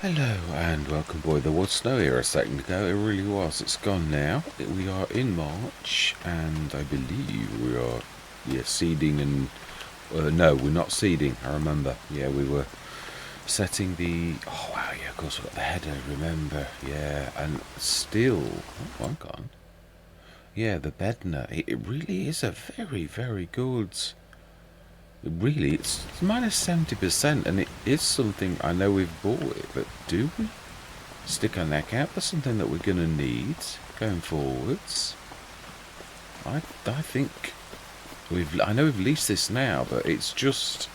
Hello and welcome, boy. There was snow here a second ago. It really was. It's gone now. We are in March, and I believe we are, seeding and no, we're not seeding. I remember. Yeah, we were setting the. Oh wow, yeah, of course we got the header. Remember, yeah, and still, I'm gone. Yeah, the Bedner. It really is a very, very good. Really, it's minus 70%, and it is something. I know we've bought it, but do we stick our neck out for something that we're going to need going forwards? I think I know we've leased this now, but it's just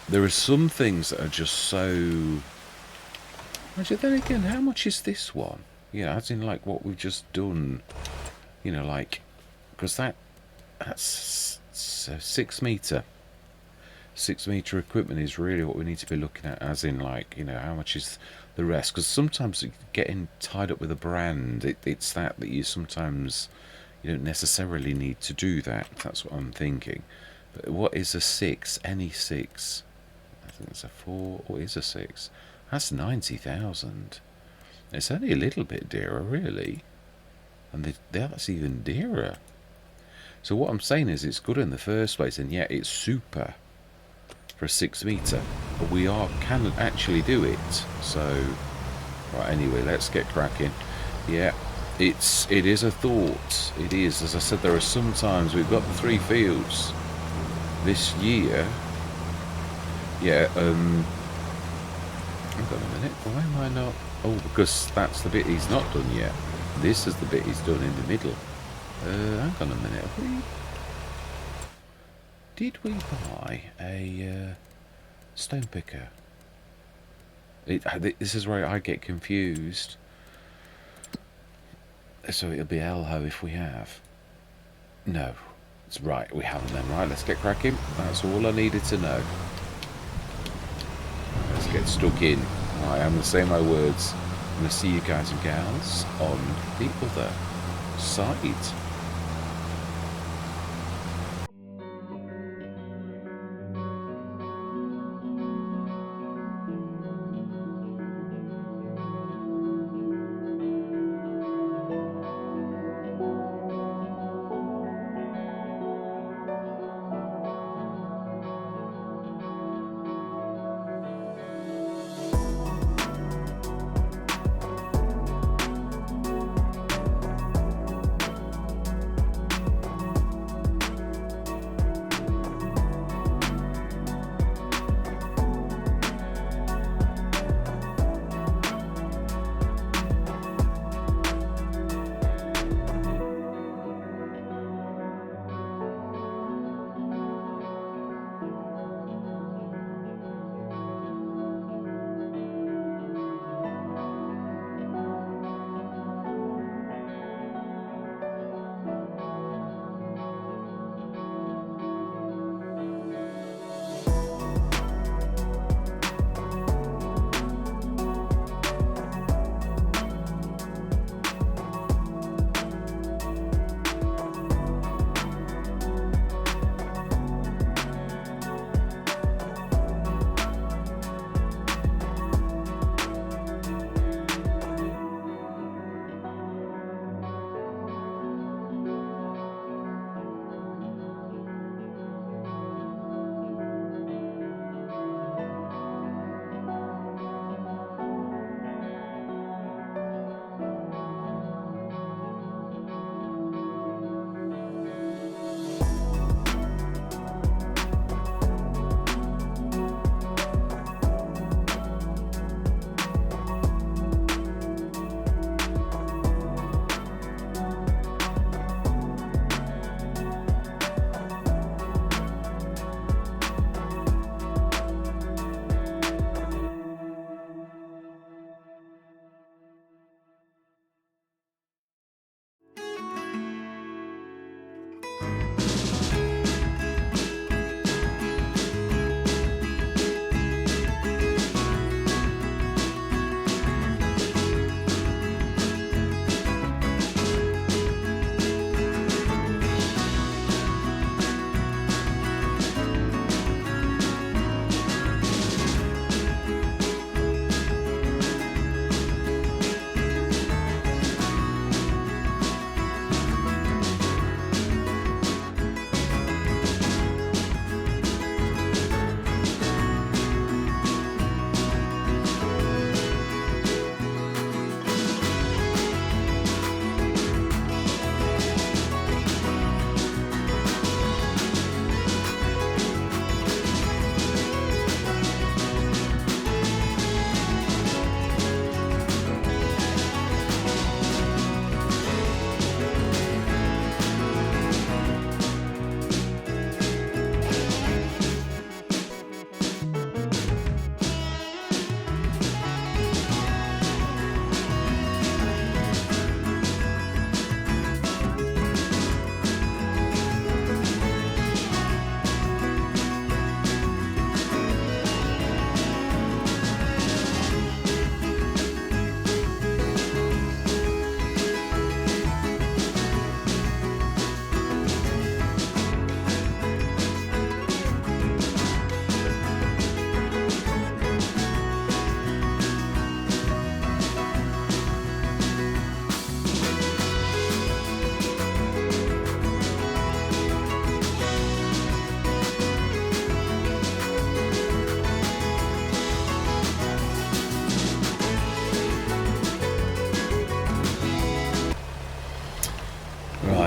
there are some things that are just so. Actually, then again, how much is this one? As in like what we've just done. Like because that's 6 meter. 6 meter equipment is really what we need to be looking at, as in like, how much is the rest? Because sometimes getting tied up with a brand, it's that you sometimes you don't necessarily need to do that. That's what I'm thinking. But what is a 6? Any 6? I think it's a 4 or is a 6. That's 90,000. It's only a little bit dearer, really, and that's even dearer. So what I'm saying is it's good in the first place, and yet it's super for a 6 meter. But we can actually do it. So right, anyway, let's get cracking. Yeah, it is a thought. It is, as I said, there are some times we've got the 3 fields this year. Yeah, hang on a minute, why am I not? Oh, because that's the bit he's not done yet. This is the bit he's done in the middle. Hang on a minute, did we buy a stone picker? This is where I get confused. So it'll be Elho if we have. No, it's right, we haven't then. Right, let's get cracking. That's all I needed to know. Let's get stuck in. Right, I'm going to say my words. I'm going to see you guys and gals on the other side.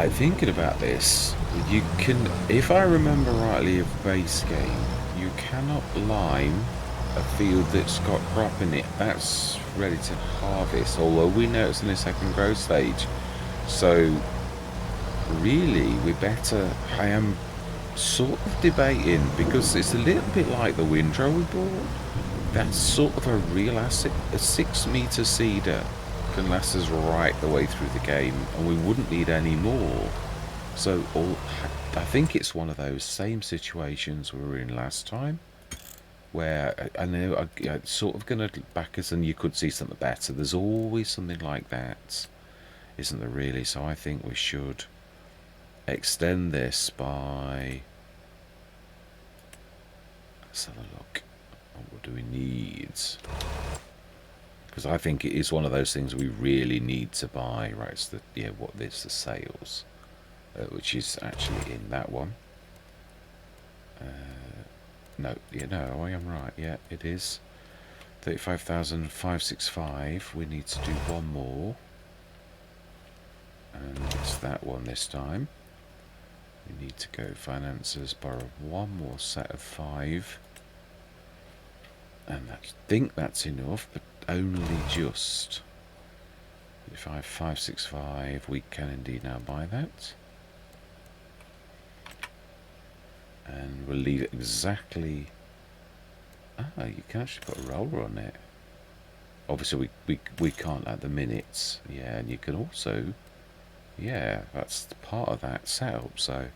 Right, thinking about this, you can, if I remember rightly of base game, you cannot lime a field that's got crop in it. That's ready to harvest, although we know it's in the second growth stage. So really, we better, I am sort of debating, because it's a little bit like the windrow we bought. That's sort of a real asset. A 6 meter seeder can last us right the way through the game, and we wouldn't need any more. So I think it's one of those same situations we were in last time, where I know I'm sort of going to back us and you could see something better. There's always something like that, isn't there really? So I think we should extend this by, let's have a look. What do we need? Because I think it is one of those things we really need to buy. Right, it's the, yeah, what is the sales, which is actually in that one. No, yeah, no, I am right. Yeah, it is 35,565. We need to do one more, and it's that one this time. We need to go finances, borrow one more set of 5, and I think that's enough, but only just. 5,565. We can indeed now buy that. And we'll leave it exactly. You can actually put a roller on it. Obviously we can't at the minutes. Yeah, and you can also, yeah, that's part of that setup. So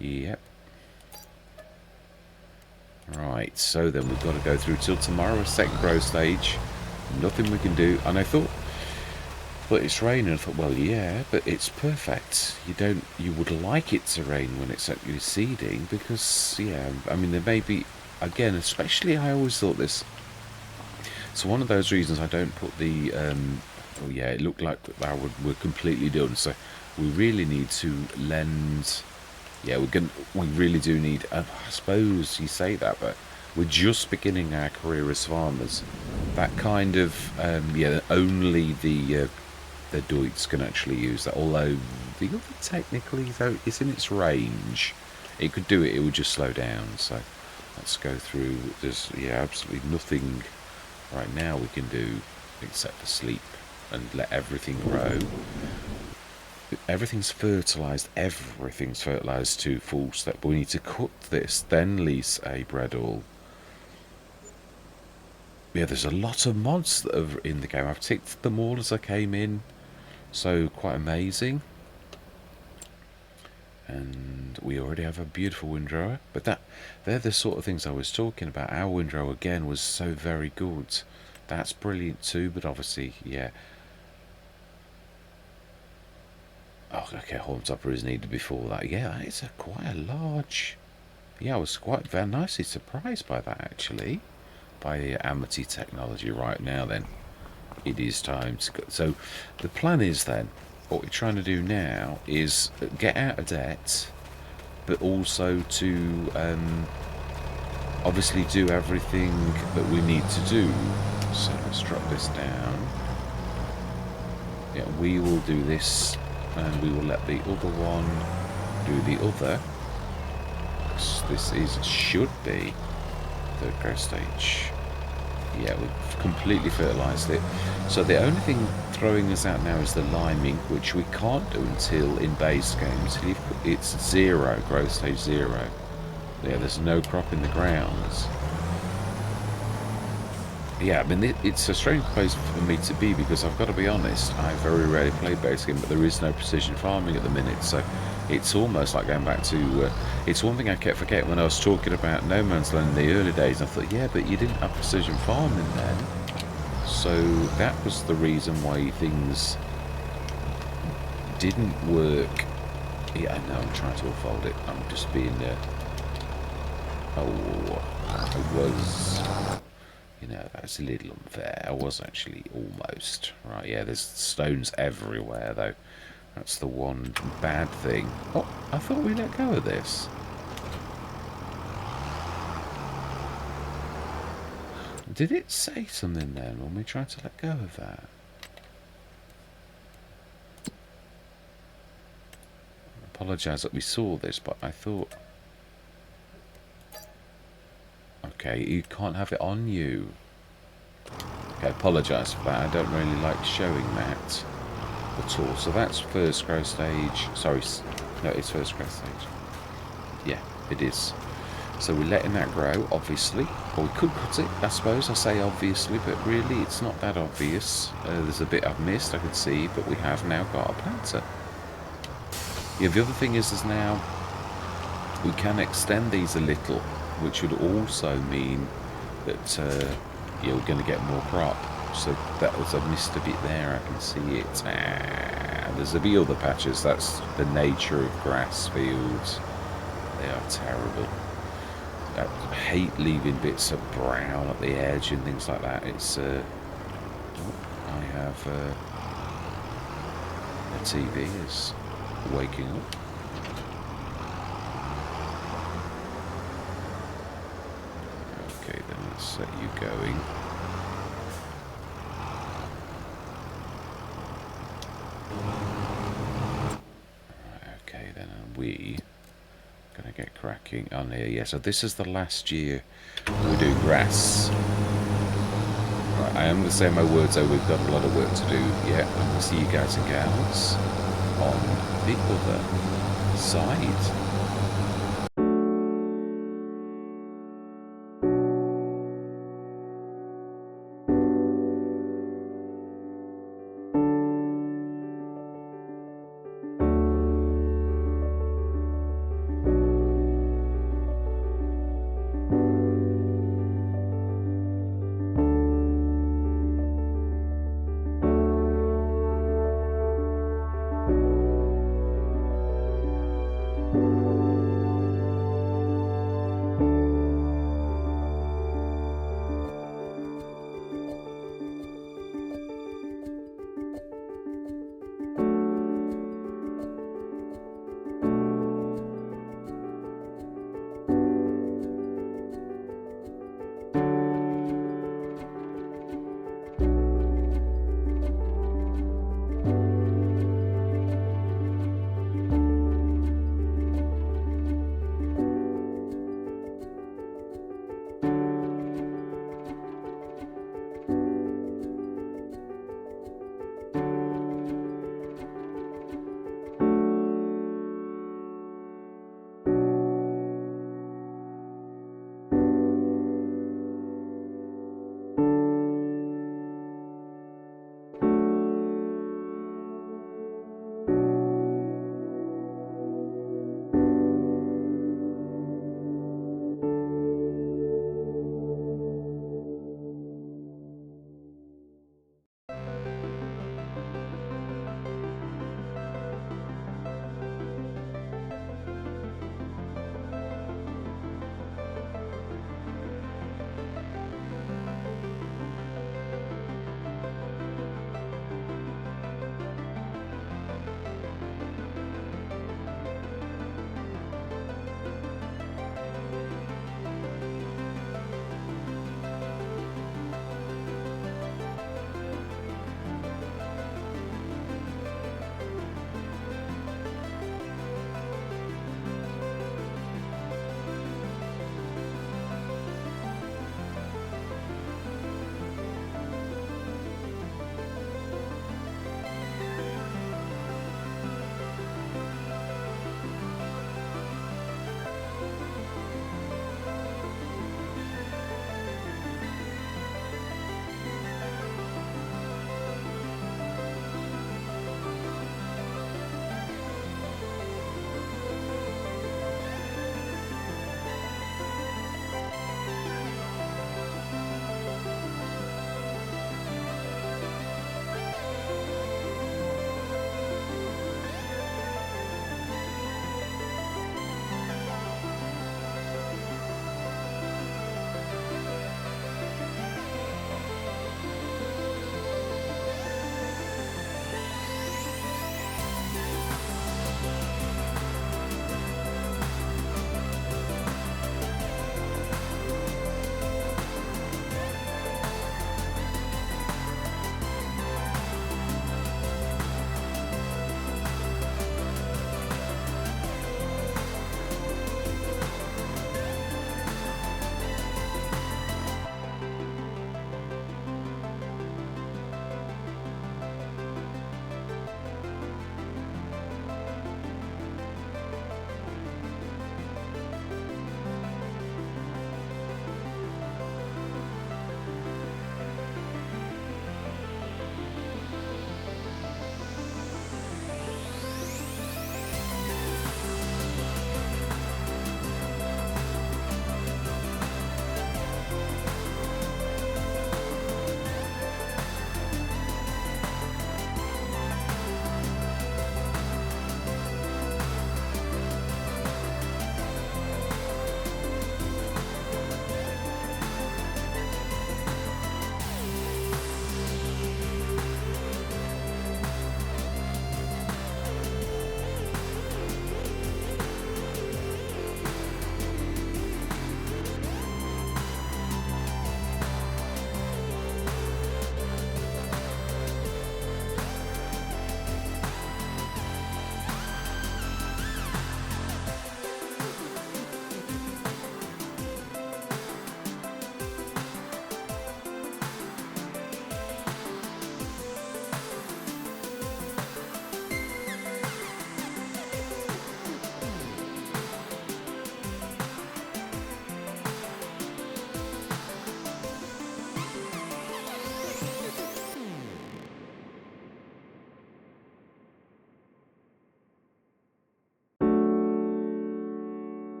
yep. Right, so then we've got to go through till tomorrow, second growth stage. Nothing we can do. And I thought, but it's raining. I thought, well, yeah, but it's perfect. You would like it to rain when it's actually seeding, because, yeah, I mean, there may be, again, especially I always thought this. It's one of those reasons I don't put the, oh yeah, it looked like we're completely done. So we really need to lend, yeah, we really do need, I suppose you say that, but we're just beginning our career as farmers. That kind of, yeah, only the Deutz can actually use that, although the other technically, though, is in its range. It could do it, it would just slow down. So let's go through. There's, yeah, absolutely nothing right now we can do except for sleep and let everything grow. Everything's fertilised to full step, but we need to cut this, then lease a breadall. Yeah, there's a lot of mods that are in the game. I've ticked them all as I came in. So quite amazing. And we already have a beautiful windrower, but they're the sort of things I was talking about. Our windrower again was so very good. That's brilliant too, but obviously, yeah. Oh, okay, horn topper is needed before that. Yeah, that is quite a large. Yeah, I was quite very nicely surprised by that actually, by Amity technology. Right now, then, it is time to go. So the plan is then, what we're trying to do now is get out of debt, but also to obviously do everything that we need to do. So let's drop this down. Yeah, we will do this, and we will let the other one do the other. This should be third growth stage. Yeah, we've completely fertilised it. So the only thing throwing us out now is the liming, which we can't do until in base games. It's 0, growth stage 0. Yeah, there's no crop in the grounds. Yeah, I mean, it's a strange place for me to be, because I've got to be honest, I very rarely play base game, but there is no precision farming at the minute, so it's almost like going back to, it's one thing I kept forgetting when I was talking about No Man's Land in the early days. I thought, yeah, but you didn't have precision farming then. So that was the reason why things didn't work. Yeah, I know, I'm trying to unfold it. I'm just being, oh, I was, you know, that's a little unfair. I was actually almost. Right, yeah, there's stones everywhere, though. That's the one bad thing. Oh, I thought we let go of this. Did it say something then when we tried to let go of that? apologise that we saw this, but I thought... Okay, you can't have it on you. Okay, I apologise for that. I don't really like showing that at all. So that's first growth stage. Sorry, no, it's first growth stage. Yeah, it is. So we're letting that grow, obviously. Or we could cut it, I suppose. I say obviously, but really it's not that obvious. There's a bit I've missed, I could see, but we have now got a planter. Yeah, the other thing is now we can extend these a little, which would also mean that yeah, we're going to get more crop. So that was, I missed a bit there, I can see it. There's a few other patches. That's the nature of grass fields. They are terrible. I hate leaving bits of brown at the edge and things like that. It's I have the TV is waking up. Okay, then let's set you going. Okay, then we gonna get cracking on here. Yeah, so this is the last year we do grass. Right, I am going to say my words though, we've got a lot of work to do yet, and we'll see you guys and gals on the other side.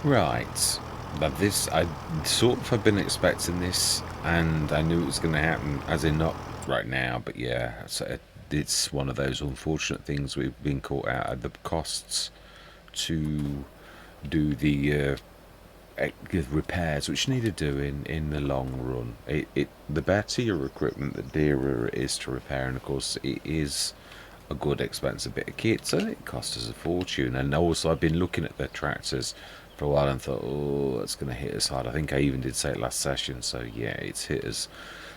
Right. But this, I sort of have been expecting this, and I knew it was going to happen, as in not right now, but yeah. So it's one of those unfortunate things we've been caught out at the costs to do the repairs, which need doing in the long run. The better your equipment, the dearer it is to repair, and of course it is a good expensive bit of kit, so it costs us a fortune. And also I've been looking at the tractors for a while and thought, oh, it's going to hit us hard. I think I even did say it last session, so yeah, it's hit us.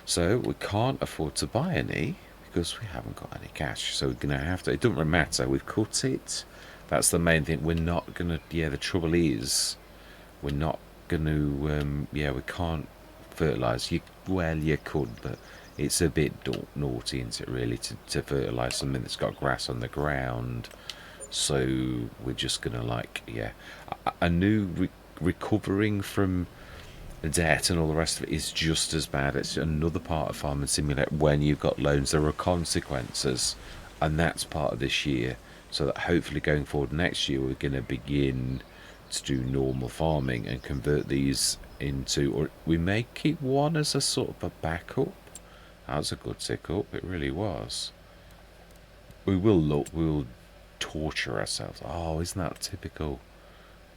So we can't afford to buy any because we haven't got any cash, so we're going to have to, it doesn't really matter, we've cut it. That's the main thing. We're not going to, yeah, the trouble is we're not going to, yeah, we can't fertilise. Well, you could, but it's a bit naughty, isn't it, really, to fertilise something that's got grass on the ground. So we're just going to, like, yeah. I knew recovering from debt and all the rest of it is just as bad. It's another part of Farming Simulator. When you've got loans, there are consequences, and that's part of this year. So that hopefully going forward next year, we're going to begin to do normal farming and convert these into, or we may keep one as a sort of a backup. That was a good tick up, it really was. We will look, we'll torture ourselves. Oh, isn't that typical?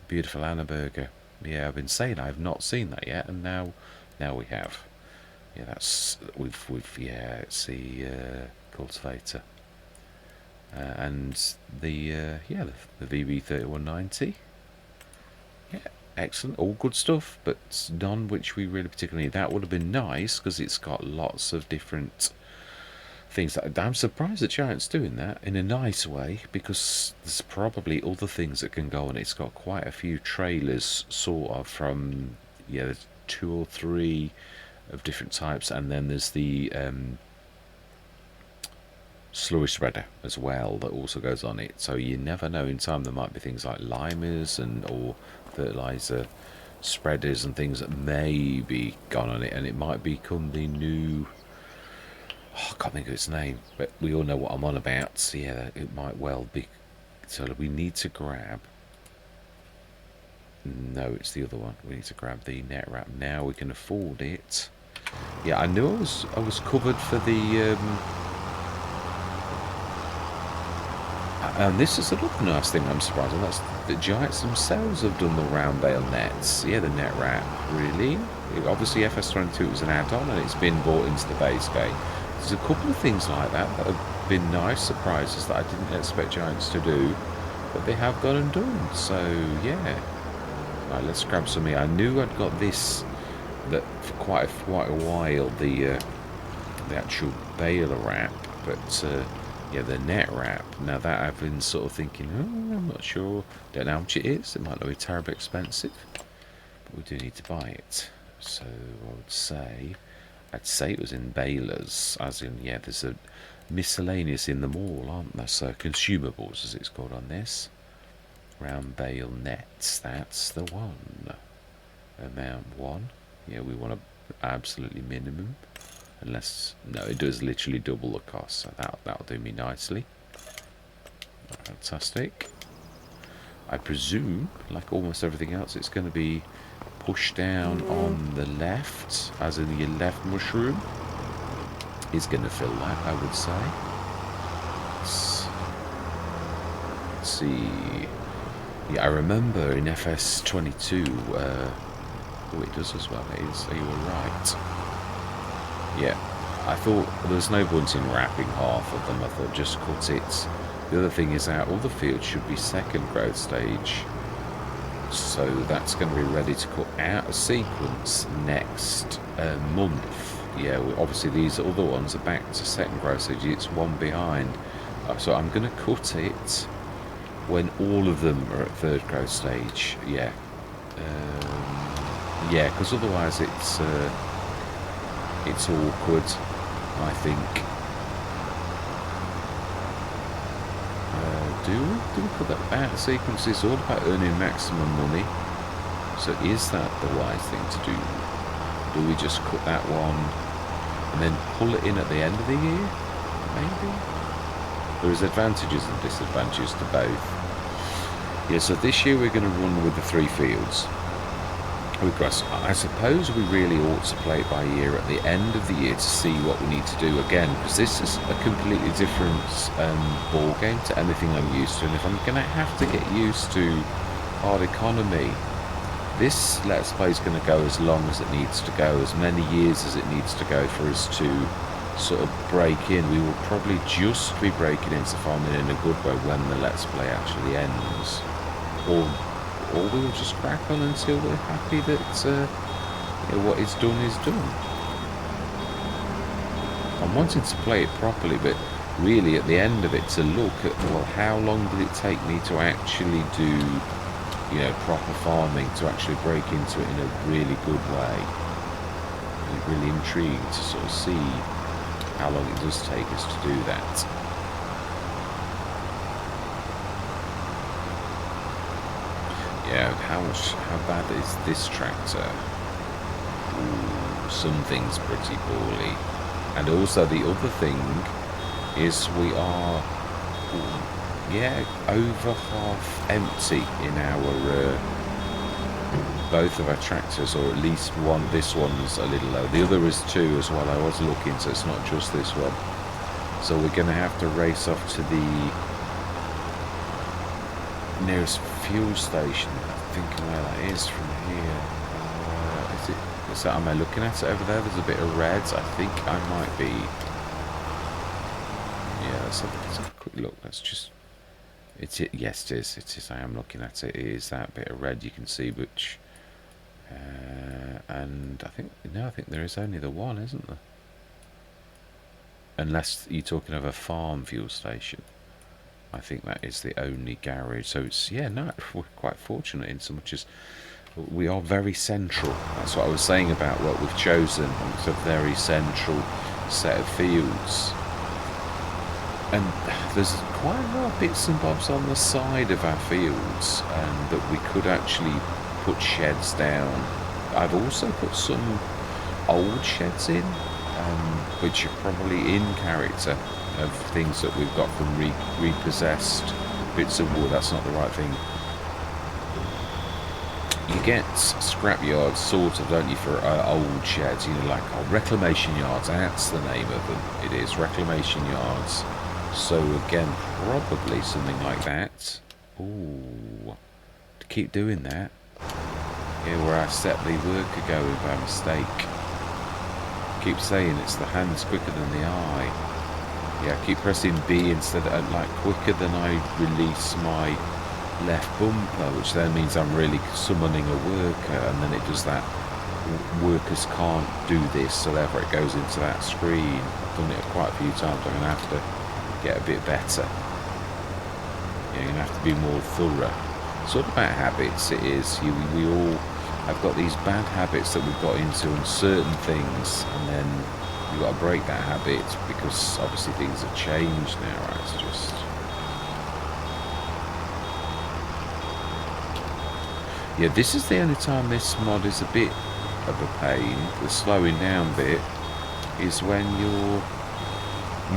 Beautiful Anna burger. Yeah, I've been saying I've not seen that yet, and now we have. Yeah, that's we've yeah, it's the cultivator. And the yeah, the VB3190. Yeah, excellent, all good stuff, but none which we really particularly need. That would have been nice because it's got lots of different things. I'm surprised that Giant's doing that in a nice way, because there's probably other things that can go on. It's got quite a few trailers, sort of, from, yeah, there's 2 or 3 of different types, and then there's the slurry spreader as well that also goes on it. So you never know, in time there might be things like limers and or fertilizer spreaders and things that may be gone on it, and it might become the new, oh, I can't think of its name, but we all know what I'm on about. So yeah, it might well be. So we need to grab, no, it's the other one. We need to grab the net wrap. Now we can afford it. Yeah, I knew I was covered for the and this is another nice thing I'm surprised at. That's the Giants themselves have done the round bale nets. Yeah, the net wrap, really. Obviously FS22 was an add-on and it's been bought into the base game. There's a couple of things like that that have been nice surprises that I didn't expect Giants to do, but they have gone and done. So yeah, right, let's grab some here. I knew I'd got this that for quite a while, the actual baler wrap, but yeah, the net wrap. Now that I've been sort of thinking, oh, I'm not sure, don't know how much it is. It might not be terribly expensive, but we do need to buy it. So I'd say it was in balers, as in, yeah, there's a miscellaneous in them all, aren't there? So consumables, as it's called on this. Round bale nets, that's the one. Amount 1. Yeah, we want to absolutely minimum. Unless, no, it does literally double the cost, so that'll do me nicely. Fantastic. I presume, like almost everything else, it's going to be pushed down on the left, as in your left mushroom is going to fill that, I would say. Let's see. Yeah, I remember in FS22, oh, it does as well, you were right. Yeah, I thought there was no point in wrapping half of them. I thought just cut it. The other thing is that all the fields should be second growth stage, so that's going to be ready to cut out a sequence next month. Yeah, obviously these other ones are back to second growth stage. It's one behind, so I'm going to cut it when all of them are at third growth stage. Yeah, yeah, because otherwise it's awkward, I think. Do we put that back? Sequence is all about earning maximum money. So is that the wise thing to do? Do we just cut that one and then pull it in at the end of the year? Maybe. There is advantages and disadvantages to both. Yeah, so this year we're going to run with the 3 fields. Because I suppose we really ought to play it by ear at the end of the year to see what we need to do again, because this is a completely different ball game to anything I'm used to, and if I'm going to have to get used to hard economy, this Let's Play is going to go as long as it needs to go, as many years as it needs to go for us to sort of break in. We will probably just be breaking into farming in a good way when the Let's Play actually ends, or we'll just crack on until we're happy that what is done is done. I'm wanting to play it properly, but really at the end of it to look at, well, how long did it take me to actually do, proper farming, to actually break into it in a really good way. I'm really intrigued to sort of see how long it does take us to do that. Yeah, how bad is this tractor? Ooh, something's pretty poorly. And also the other thing is we are, over half empty in our, both of our tractors, or at least one. This one's a little low. The other is 2 as well. I was looking, so it's not just this one. So we're going to have to race off to the nearest fuel station. I'm thinking where that is from here. Is that, am I looking at it over there? There's a bit of red. I think I might be. Yeah, let's have a quick look. Let's just. Yes, it is. It is. I am looking at it. It is that bit of red you can see, which. And I think there is only the one, isn't there? Unless you're talking of a farm fuel station. I think that is the only garage. So it's, we're quite fortunate in so much as we are very central. That's what I was saying about what we've chosen. It's a very central set of fields. And there's quite a lot of bits and bobs on the side of our fields that we could actually put sheds down. I've also put some old sheds in, which are probably in character of things that we've got from repossessed bits of wood. That's not the right thing. You get scrap yards, sort of, don't you, for old sheds, like reclamation yards. That's the name of them. It is reclamation yards. So again, probably something like that. Ooh, to keep doing that. Here where I set the worker going by mistake. Keep saying it's the hands quicker than the eye. Yeah, I keep pressing B instead of, quicker than I release my left bumper, which then means I'm really summoning a worker, and then it does that. Workers can't do this, so therefore it goes into that screen. I've done it quite a few times. I'm going to have to get a bit better. You're going to have to be more thorough. Sort of about habits it is. We all have got these bad habits that we've got into on certain things, and then you've got to break that habit because obviously things have changed now, right? It's just. Yeah, this is the only time this mod is a bit of a pain. The slowing down bit is when you're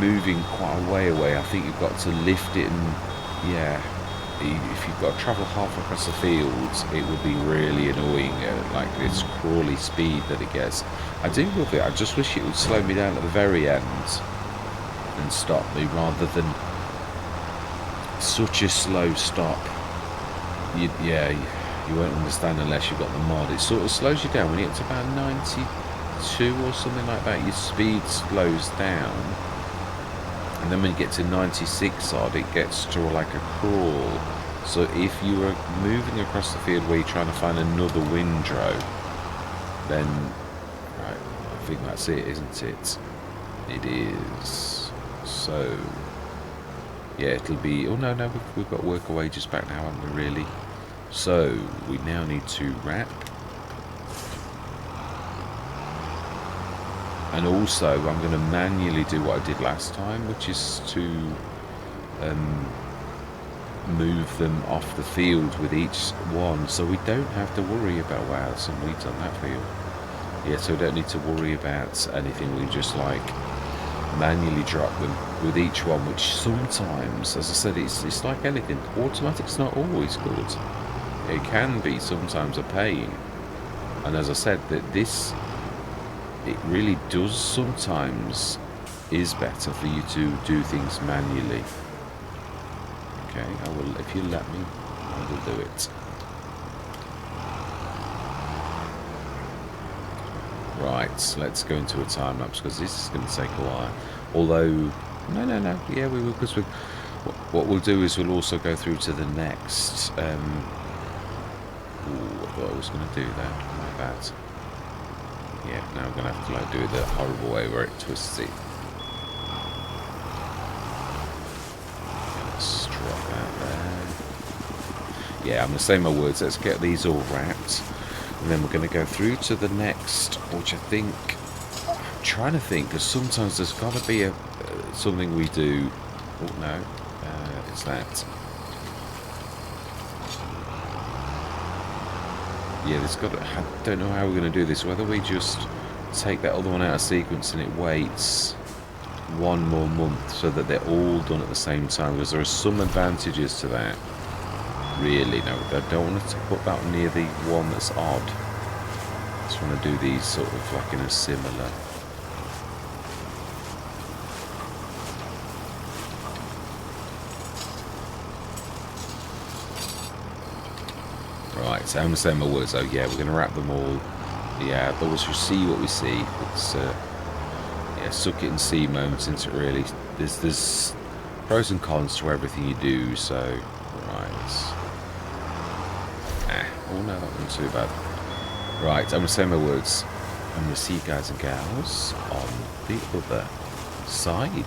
moving quite a way away. I think you've got to lift it, and if you've got to travel half across the fields, it would be really annoying, like this crawly speed that it gets. I do love it. I just wish it would slow me down at the very end and stop me, rather than such a slow stop. You won't understand unless you've got the mod. It sort of slows you down when you get to about 92 or something like that. Your speed slows down, and then when you get to 96 odd, it gets to like a crawl. So if you are moving across the field where you're trying to find another windrow, then right, I think that's it, isn't it? It is. So yeah, it'll be. Oh no, we've got worker wages back now, haven't we? Really. So we now need to wrap. And also I'm going to manually do what I did last time, which is to move them off the field with each one, so we don't have to worry about, wow, there's some weeds on that field. Yeah, so we don't need to worry about anything. We just manually drop them with each one, which sometimes, as I said, it's like anything. Automatic's not always good. It can be sometimes a pain. And as I said, that this, it really does sometimes is better for you to do things manually. Okay, I will, if you let me, I will do it. Right, let's go into a time lapse because this is going to take a while. Although, no, yeah, we will, because what we'll do is we'll also go through to the next. Ooh, I thought I was going to do that. My bad. Yeah, now I'm going to have to like do it the horrible way where it twists it. Let's drop out there. Yeah, I'm going to say my words. Let's get these all wrapped. And then we're going to go through to the next, which I think, I'm trying to think, because sometimes there's got to be something we do. Oh, no, it's that. Yeah, there's got to, I don't know how we're going to do this, whether we just take that other one out of sequence and it waits one more month so that they're all done at the same time, because there are some advantages to that. Really, no, I don't want to put that near the one that's odd. I just want to do these sort of like in a similar. Right, so I'm saying my words. Oh yeah, we're going to wrap them all. Yeah, those who see what we see. It's yeah, suck it and see moments into it. Really, there's pros and cons to everything you do. So right. Oh no, that wasn't too bad. Right, I'm going to say my words. I'm going to see you guys and gals on the other side.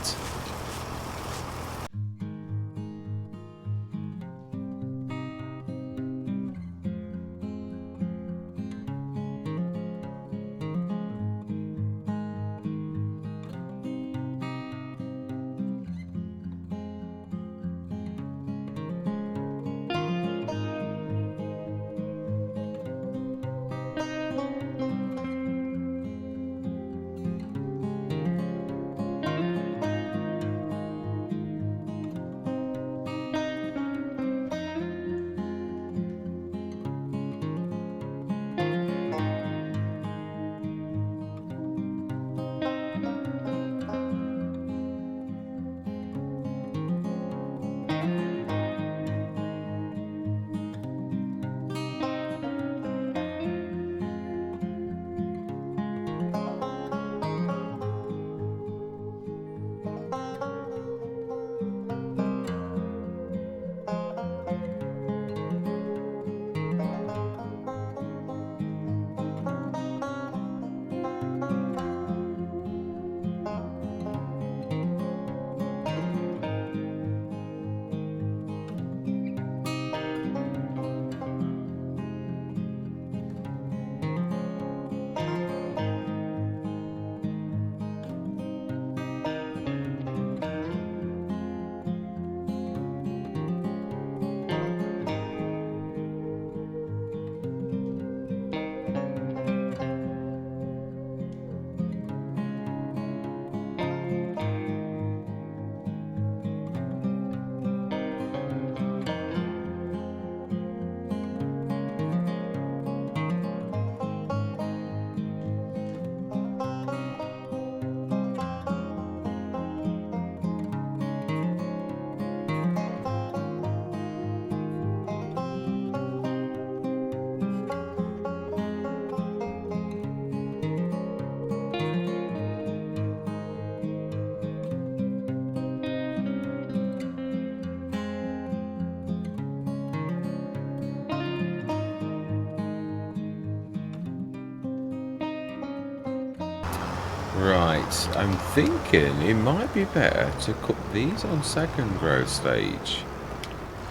Right, I'm thinking it might be better to cut these on second growth stage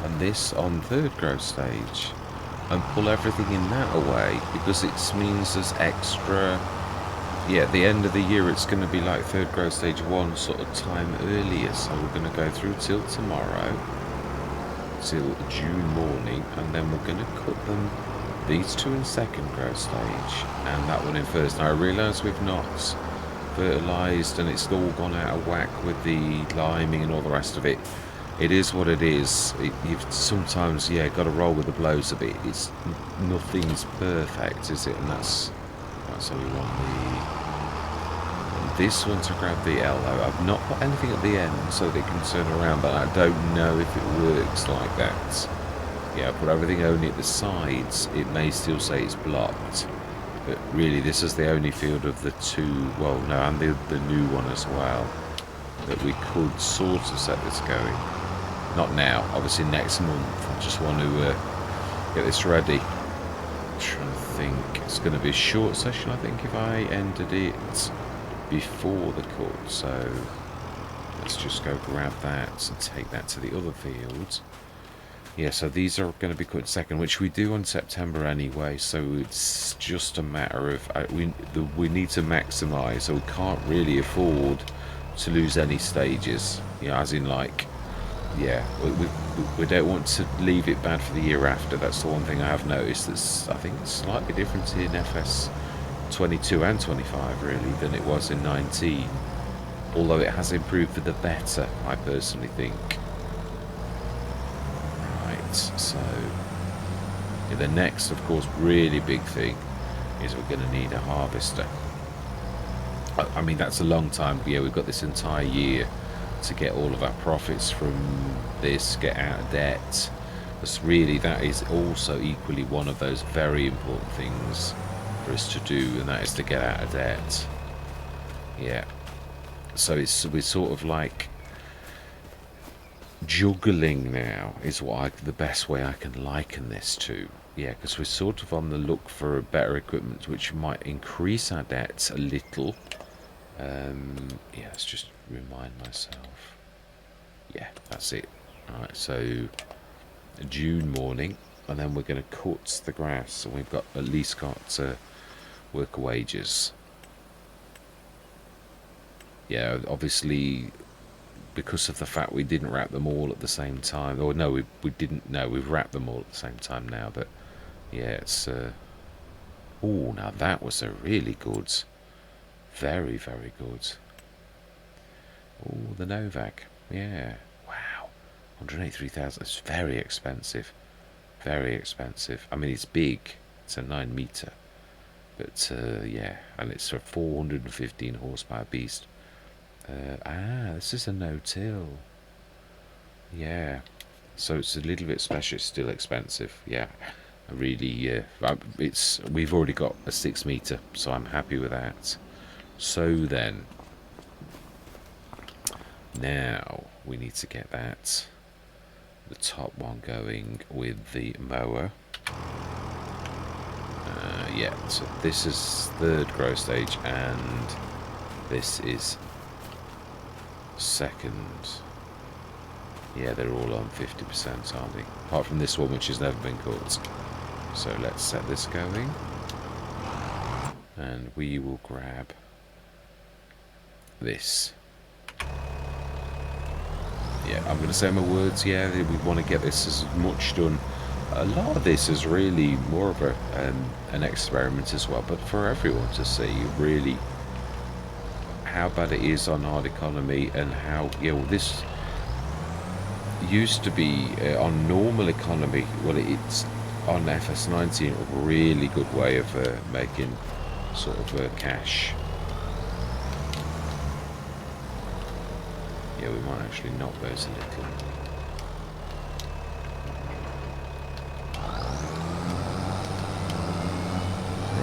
and this on third growth stage and pull everything in that away, because it means there's extra. Yeah, at the end of the year it's going to be like third growth stage 1 sort of time earlier, so we're going to go through till tomorrow, till June morning, and then we're going to cut them, these two in second growth stage and that one in first. Now I realise we've not fertilised and it's all gone out of whack with the liming and all the rest of it. It is what it is. You've sometimes, yeah, got to roll with the blows a bit. It's nothing's perfect, is it? And that's right. So we want this one to grab the L. I've not put anything at the end so that it can turn around, but I don't know if it works like that. Yeah, I put everything only at the sides. It may still say it's blocked, but really this is the only field of the two. Well, no, and the new one as well that we could sort of set this going. Not now, obviously next month. I just want to get this ready. I'm trying to think. It's going to be a short session, I think, if I ended it before the cut. So let's just go grab that and take that to the other field. Yeah, so these are going to be cut second, which we do on September anyway. So it's just a matter of we need to maximise. So we can't really afford to lose any stages. You know, as in like. Yeah, we don't want to leave it bad for the year after. That's the one thing I have noticed that's, I think, slightly different in FS22 and 25, really, than it was in 19. Although it has improved for the better, I personally think. Right, so yeah, the next, of course, really big thing is we're going to need a harvester. I mean, that's a long time. Yeah, we've got this entire year to get all of our profits from this, get out of debt. Because really that is also equally one of those very important things for us to do, and that is to get out of debt. Yeah, so we're sort of like juggling now is the best way I can liken this to. Yeah, because we're sort of on the look for better equipment which might increase our debts a little. Yeah, let's just remind myself. Yeah, that's it. Alright, so June morning, and then we're going to cut the grass, so we've got at least got worker wages. Yeah, obviously because of the fact we didn't wrap them all at the same time, or no, we didn't. No, we've wrapped them all at the same time now, but yeah, it's oh, now that was a really good, very, very good. Oh, the Novak. Yeah. Wow. 183,000. It's very expensive. Very expensive. I mean, it's big. It's a 9 meter. But, yeah. And it's a 415 horsepower beast. This is a no-till. Yeah. So it's a little bit special. It's still expensive. Yeah. Really, we've already got a 6 meter. So I'm happy with that. So then, now we need to get the top one going with the mower. Yeah, so this is third growth stage and this is second. Yeah, they're all on 50%, aren't they? Apart from this one, which has never been cut. So let's set this going. And we will grab this. Yeah, I'm going to say my words. Yeah, we want to get this as much done. A lot of this is really more of an experiment as well, but for everyone to see really how bad it is on hard economy and how, you know, this used to be on normal economy. Well, it's on FS19 a really good way of making sort of cash. Yeah, we might actually knock those a little.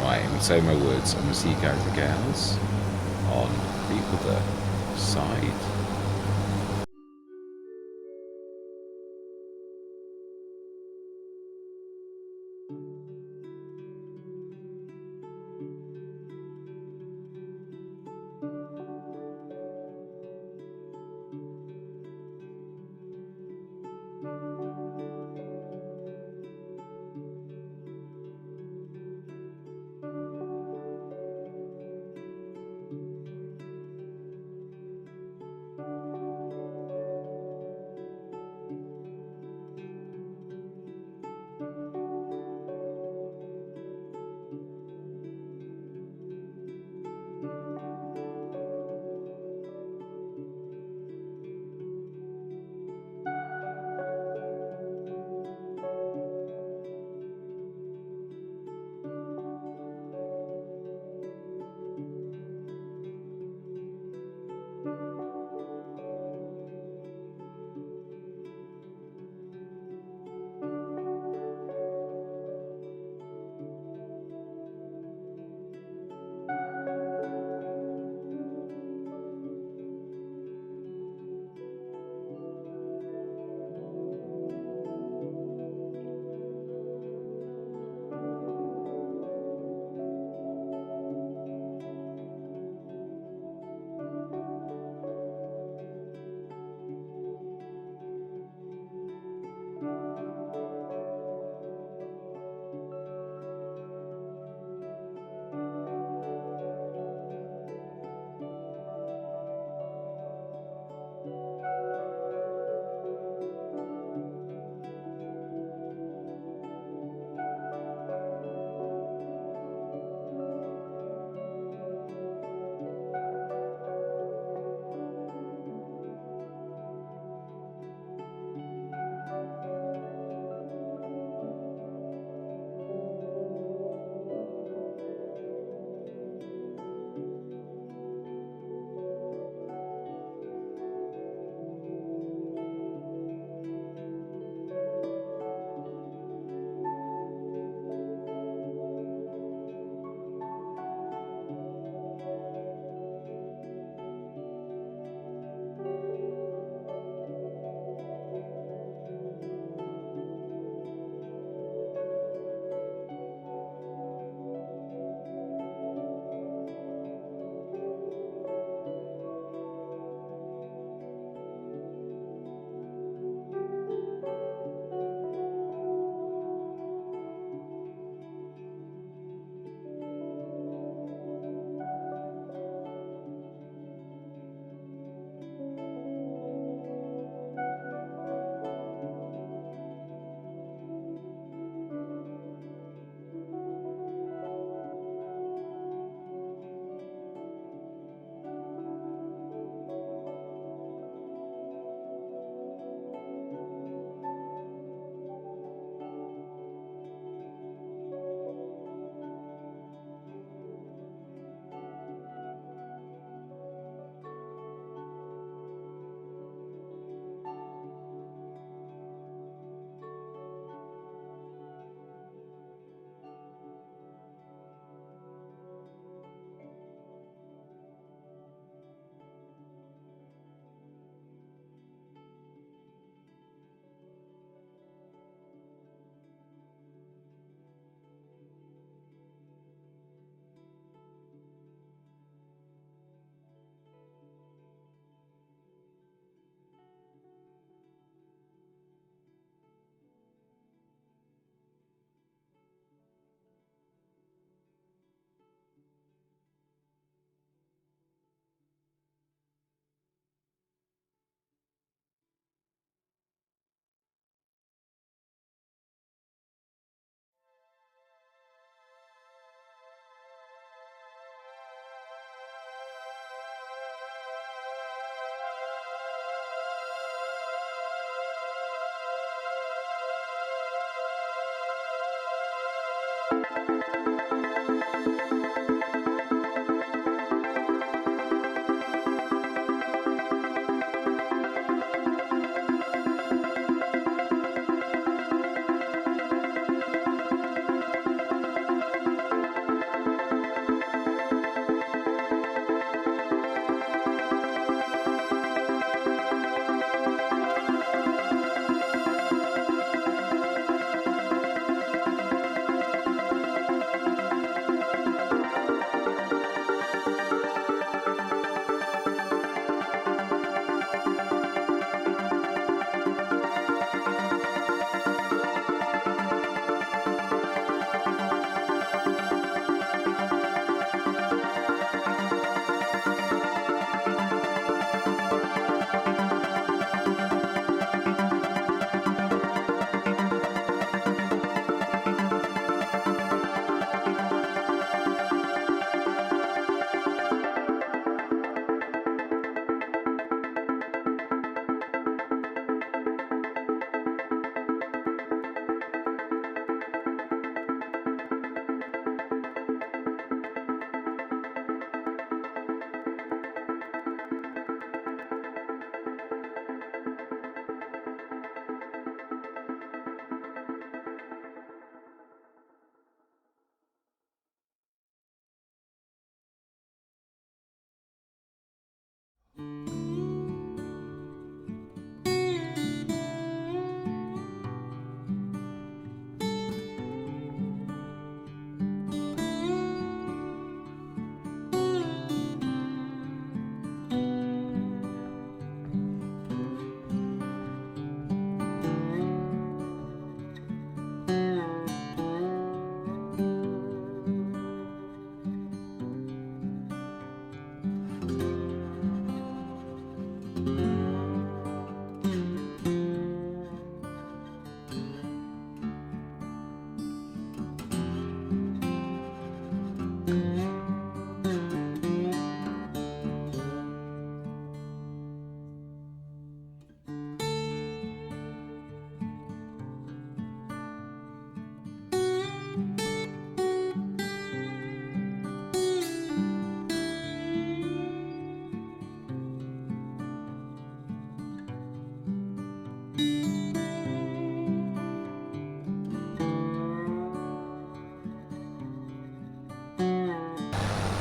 Right, I'm going to say my words. I'm going to see you guys and gals on the other side.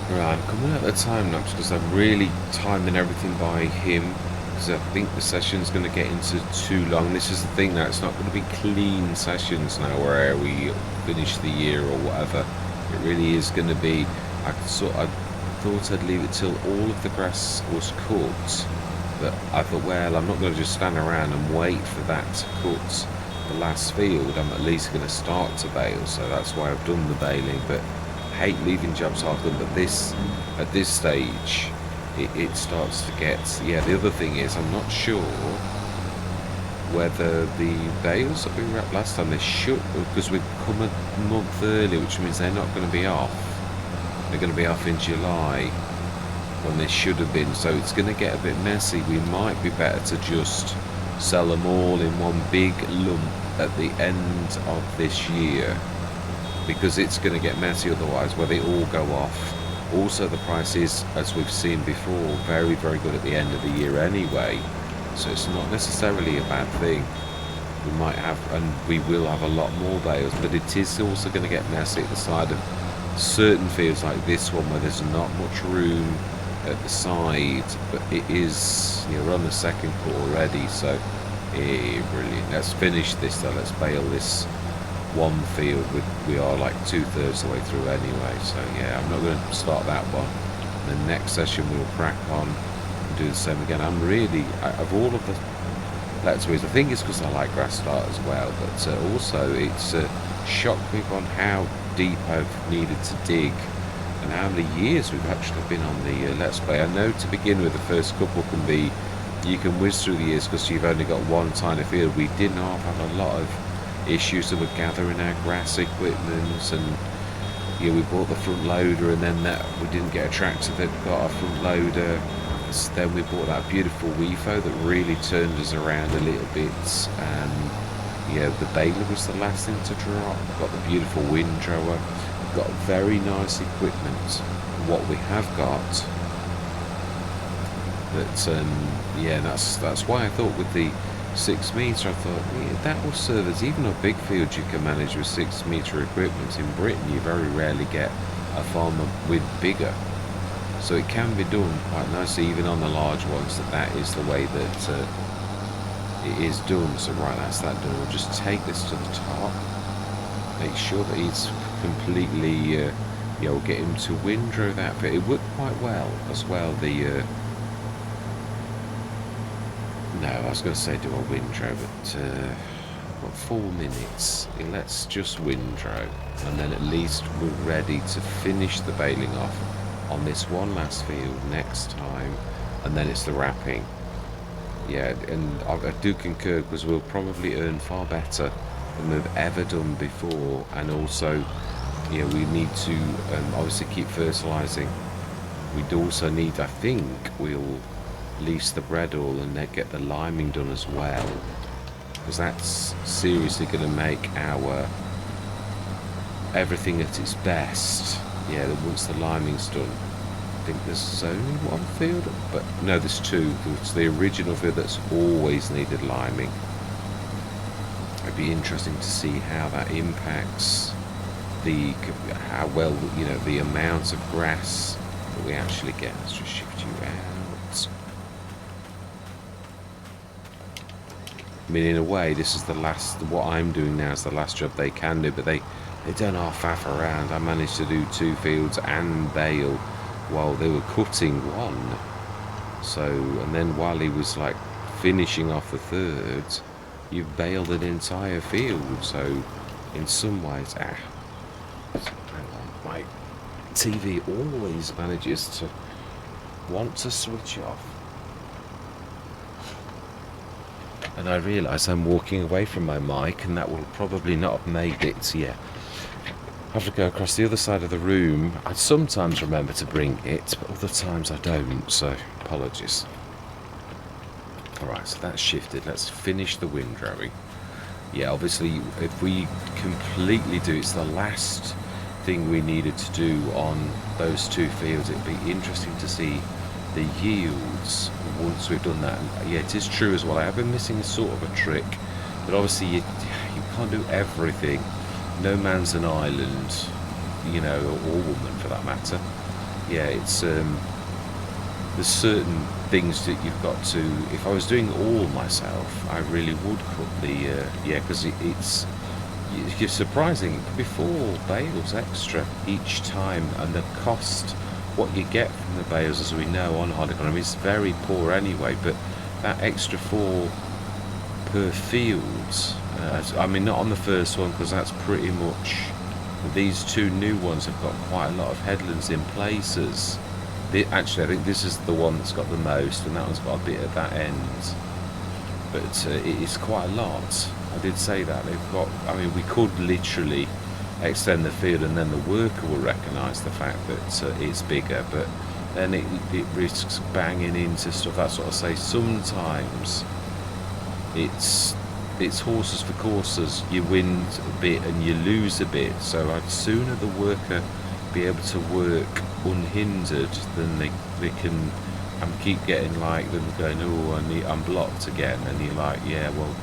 Right, I'm coming out of time now because I'm really timing everything by him, because I think the session's going to get into too long. This is the thing now, it's not going to be clean sessions now where we finish the year or whatever. It really is going to be, I thought I'd leave it till all of the grass was cut, but I thought, well, I'm not going to just stand around and wait for that to cut the last field. I'm at least going to start to bale, so that's why I've done the baling. But I hate leaving jobs half done, but at this stage it starts to get, yeah. The other thing is, I'm not sure whether the bales that we wrapped last time, they should, because we've come a month early, which means they're not going to be off. They're going to be off in July when they should have been, so it's going to get a bit messy. We might be better to just sell them all in one big lump at the end of this year, because it's going to get messy otherwise, where they all go off. Also, the price is, as we've seen before, very, very good at the end of the year anyway, so it's not necessarily a bad thing. We might have, and we will have a lot more bales, but it is also going to get messy at the side of certain fields like this one, where there's not much room at the side, but it is, we're on the second cut already, so brilliant. Let's finish this though, let's bale this one field. We are like 2/3 the way through anyway, so yeah, I'm not going to start that one. And the next session we'll crack on and do the same again. I'm really, of all of the let's I think it's because I like grass start as well, but also it's shocked me on how deep I've needed to dig and how many years we've actually been on the Let's Play. I know to begin with the first couple can be, you can whiz through the years because you've only got one tiny field. We did not have a lot of issues with gathering our grass equipment, and yeah, we bought the front loader, and then that we didn't get a tractor that got a front loader. Then we bought that beautiful WeFo that really turned us around a little bit, and Yeah, the baler was the last thing to drop. Got the beautiful windrower. Got very nice equipment. What we have got, yeah, that's why I thought with the 6 metre, I thought, yeah, that will serve as even a big field you can manage with 6 metre equipment. In Britain, you very rarely get a farmer with bigger. So it can be done quite nicely, even on the large ones, that is the way that it is done. So right, that's that done. We'll just take this to the top. Make sure that he's completely, we'll get him to windrow that bit. It worked quite well as well, no, I was going to say do a windrow, but I've got 4 minutes. Let's just windrow, and then at least we're ready to finish the baling off on this one last field next time, and then it's the wrapping. Yeah, and I do concur, because we'll probably earn far better than we've ever done before, and also, we need to obviously keep fertilising. We'd also need, I think, we'll lease the bread oil and then get the liming done as well, because that's seriously going to make our everything at its best. Yeah, once the liming's done. I think there's only one field, but no, there's 2. It's the original field that's always needed liming. It'd be interesting to see how that impacts how well, the amount of grass that we actually get. Let's just shift you out. I mean, in a way, this is the last, what I'm doing now is the last job they can do, but they don't half faff around. I managed to do 2 fields and bale while they were cutting one. So, and then while he was like finishing off the 3rd, you've baled an entire field. So, in some ways, hang on, my TV always manages to want to switch off. And I realise I'm walking away from my mic, and that will probably not have made it. Yeah, I have to go across the other side of the room. I sometimes remember to bring it, but other times I don't, so apologies. Alright, so that's shifted. Let's finish the windrowing. Yeah, obviously, if we completely do, it's the last thing we needed to do on those 2 fields. It'd be interesting to see the yields once we've done that. And yeah, it is true as well, I have been missing sort of a trick, but obviously you can't do everything. No man's an island, or woman for that matter. Yeah, it's there's certain things that you've got to, if I was doing all myself, I really would cut the because it's surprising, before bales extra each time, and the cost, what you get from the bales, as we know on hard economy, is very poor anyway, but that extra 4 per field, I mean, not on the first one, because that's pretty much, these 2 new ones have got quite a lot of headlands in places. Actually, I think this is the one that's got the most, and that one's got a bit at that end, but it is quite a lot. I did say that they've got, I mean, we could literally extend the field, and then the worker will recognise the fact that it's bigger, but then it risks banging into stuff. That's what I say, sometimes it's horses for courses. You win a bit and you lose a bit, so I'd sooner the worker be able to work unhindered than they can keep getting like them going, oh, I'm blocked again, and you're like, yeah, well,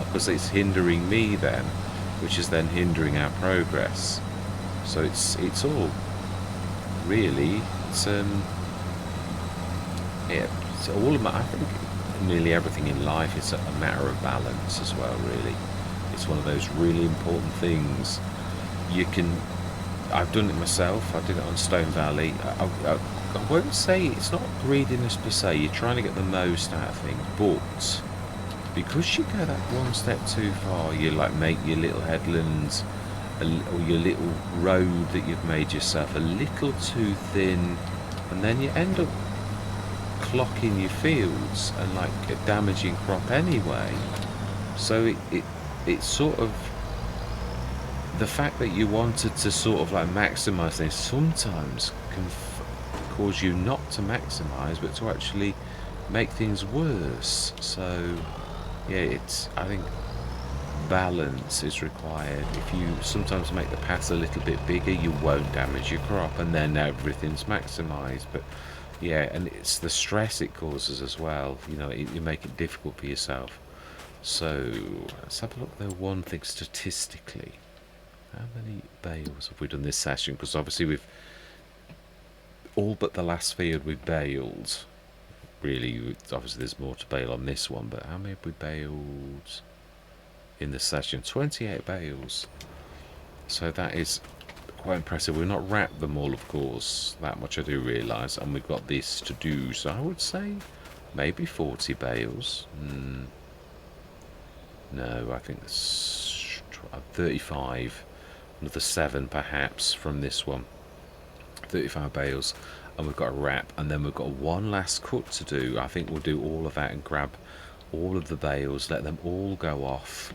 because it's hindering me then, which is then hindering our progress. So it's all really, it's all about, I think nearly everything in life is a matter of balance as well, really. It's one of those really important things. I've done it myself. I did it on Stone Valley. I won't say it's not greediness per se. You're trying to get the most out of things, but because you go that one step too far, you like make your little headlands or your little road that you've made yourself a little too thin, and then you end up clocking your fields and like damaging crop anyway. So it's sort of the fact that you wanted to sort of like maximize things sometimes can cause you not to maximize, but to actually make things worse. So yeah, I think balance is required. If you sometimes make the pass a little bit bigger, you won't damage your crop, and then everything's maximised. But yeah, and it's the stress it causes as well. You know, you make it difficult for yourself. So let's have a look though. One thing statistically, how many bales have we done this session? Because obviously we've all but the last field we've baled. Really, obviously there's more to bale on this one, but how many have we baled in the session? 28 bales. So that is quite impressive. We've not wrapped them all, of course, that much I do realise, and we've got this to do, so I would say maybe 40 bales. No, I think it's 35, another 7 perhaps from this one. 35 bales, and we've got a wrap, and then we've got one last cut to do. I think we'll do all of that and grab all of the bales, let them all go off.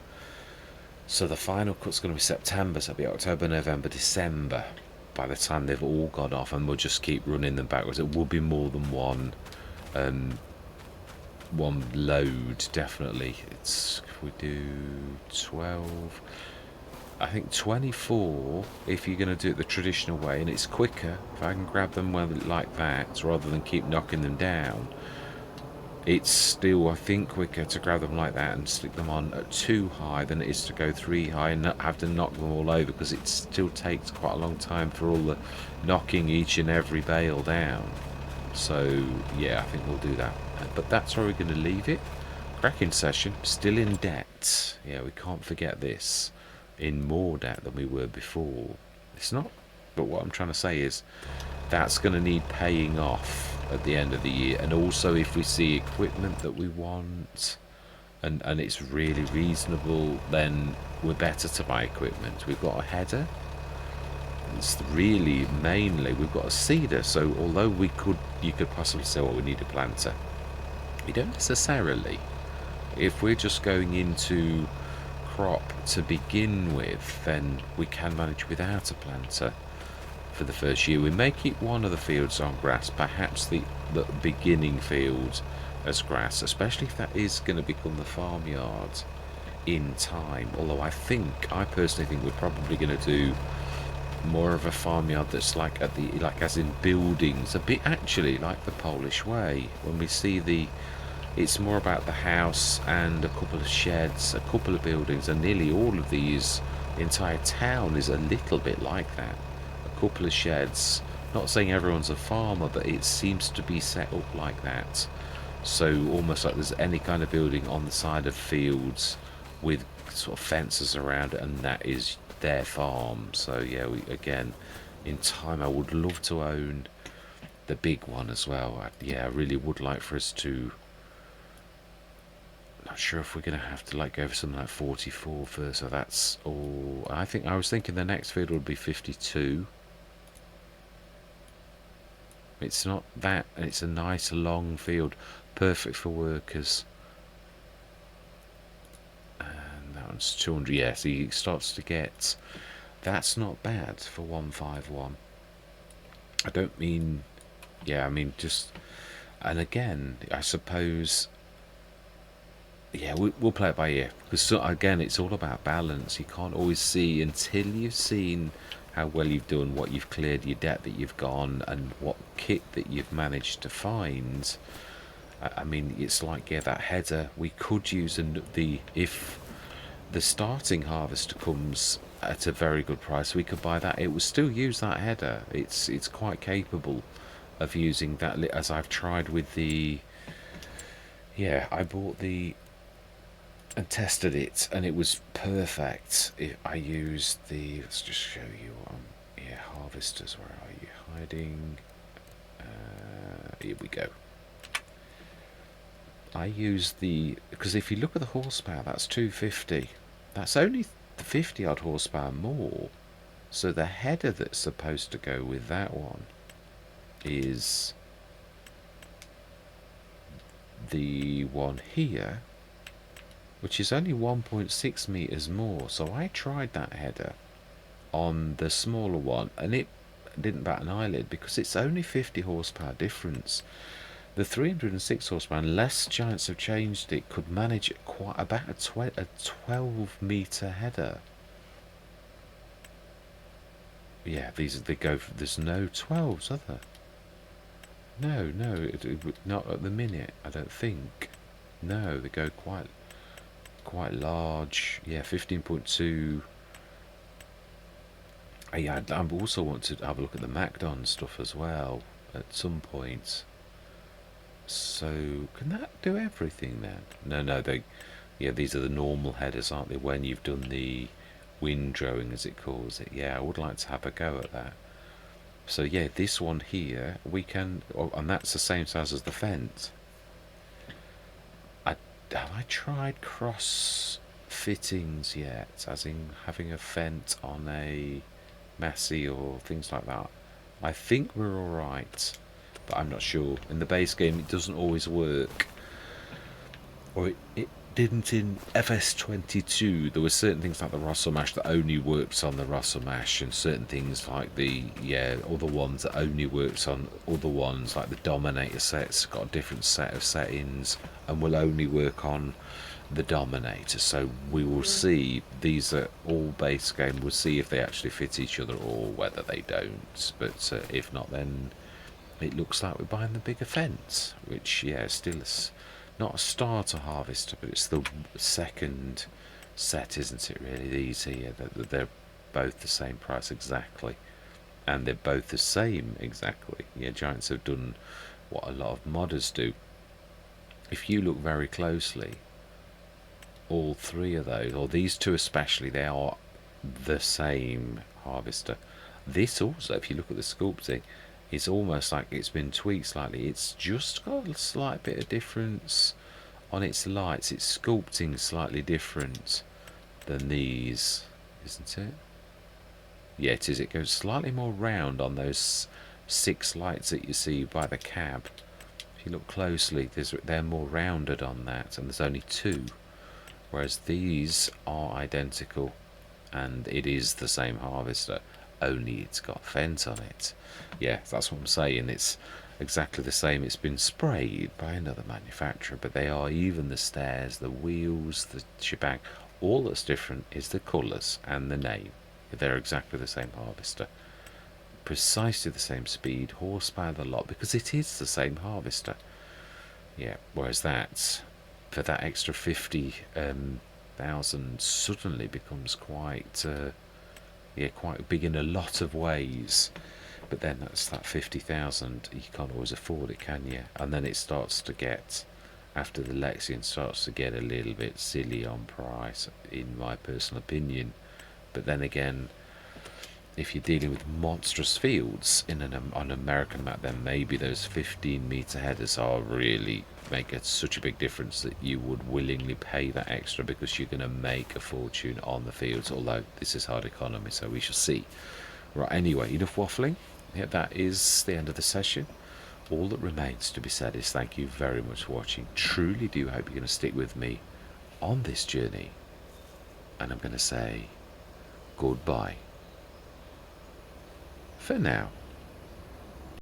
So the final cut's going to be September, so it'll be October, November, December by the time they've all gone off, and we'll just keep running them backwards. It will be more than one load, definitely. It's, if we do 12, I think 24 if you're going to do it the traditional way, and it's quicker if I can grab them like that rather than keep knocking them down. It's still, I think, quicker to grab them like that and stick them on at 2 high than it is to go 3 high and not have to knock them all over, because it still takes quite a long time for all the knocking each and every bale down. So yeah, I think we'll do that, but that's where we're going to leave it. Cracking session, still in debt. Yeah, we can't forget this. In more debt than we were before. It's not, but what I'm trying to say is that's going to need paying off at the end of the year, and also if we see equipment that we want and it's really reasonable, then we're better to buy equipment. We've got a header, it's really mainly we've got a seeder, so although you could possibly say, well, we need a planter, we don't necessarily. If we're just going into crop to begin with, then we can manage without a planter for the first year. We may keep one of the fields on grass, perhaps the beginning field as grass, especially if that is going to become the farmyard in time. Although I personally think we're probably going to do more of a farmyard that's like as in buildings, a bit actually like the Polish way. When we see it's more about the house and a couple of sheds, a couple of buildings, and nearly all of these, the entire town is a little bit like that. A couple of sheds, not saying everyone's a farmer, but it seems to be set up like that. So almost like there's any kind of building on the side of fields with sort of fences around it, and that is their farm. So yeah, again, in time I would love to own the big one as well. I really would like for us to. Not sure if we're going to have to go for something like 44 first, so that's all. I was thinking the next field would be 52. It's not that, and it's a nice long field, perfect for workers. And that one's 200, yeah, so he starts to get, that's not bad for 151. I don't mean, yeah, I mean just, and again, I suppose, yeah, we'll play it by ear, because again, it's all about balance. You can't always see until you've seen how well you've done, what you've cleared, your debt that you've gone, and what kit that you've managed to find. I mean, it's like, yeah, that header, we could use if the starting harvester comes at a very good price, we could buy that. It would still use that header. It's quite capable of using that, as I've tried with the, yeah, I bought and tested it, and it was perfect. I used let's just show you yeah, harvesters, where are you hiding? Here we go. I used because if you look at the horsepower, that's 250. That's only 50 odd horsepower more. So the header that's supposed to go with that one is the one here, which is only 1.6 meters more. So I tried that header on the smaller one, and it didn't bat an eyelid, because it's only 50 horsepower difference. The 306 horsepower, unless Giants have changed it, could manage about a 12-metre header. Yeah, they go for, there's no 12s, are there? No, not at the minute, I don't think. No, they go quite large. Yeah, 15.2. Yeah, I also want to have a look at the MacDon stuff as well at some point. So can that do everything then? No, yeah, these are the normal headers, aren't they? When you've done the windrowing, as it calls it. Yeah, I would like to have a go at that. So yeah, this one here we can, and that's the same size as the fence. Have I tried cross fittings yet? As in having a fence on a Massey or things like that. I think we're alright, but I'm not sure. In the base game it doesn't always work. Or it didn't in FS22. There were certain things like the Russell Mash that only worked on the Russell Mash, and certain things like the other ones that only worked on other ones, like the Dominator sets got a different set of settings and will only work on the Dominator. So we will see. These are all base game. We'll see if they actually fit each other or whether they don't. But if not, then it looks like we're buying the bigger fence, which still is not a starter harvester, but it's the second set, isn't it? Really, these here, they're both the same price exactly, and they're both the same exactly. Yeah, Giants have done what a lot of modders do. If you look very closely, all three of those, or these two especially, they are the same harvester. This also, if you look at the sculpting, it's almost like it's been tweaked slightly. It's just got a slight bit of difference on its lights. It's sculpting slightly different than these, isn't it? Yeah, it is. It goes slightly more round on those 6 lights that you see by the cab. If you look closely, they're more rounded on that, and there's only 2. Whereas these are identical, and it is the same harvester, only it's got fence on it. Yeah, that's what I'm saying. It's exactly the same. It's been sprayed by another manufacturer, but they are even the stairs, the wheels, the shebang. All that's different is the colours and the name. They're exactly the same harvester, precisely the same speed, horsepower, the lot, because it is the same harvester. Yeah, whereas that, for that extra 50,000 suddenly becomes quite quite big in a lot of ways. But then that's that 50,000, you can't always afford it, can you? And then it starts to get, after the Lexion, starts to get a little bit silly on price, in my personal opinion. But then again, if you're dealing with monstrous fields on an American map, then maybe those 15-meter headers are really make such a big difference that you would willingly pay that extra, because you're going to make a fortune on the fields. Although this is hard economy, so we shall see. Right, anyway, enough waffling. Yeah, that is the end of the session. All that remains to be said is thank you very much for watching. Truly do hope you're going to stick with me on this journey, and I'm going to say goodbye for now.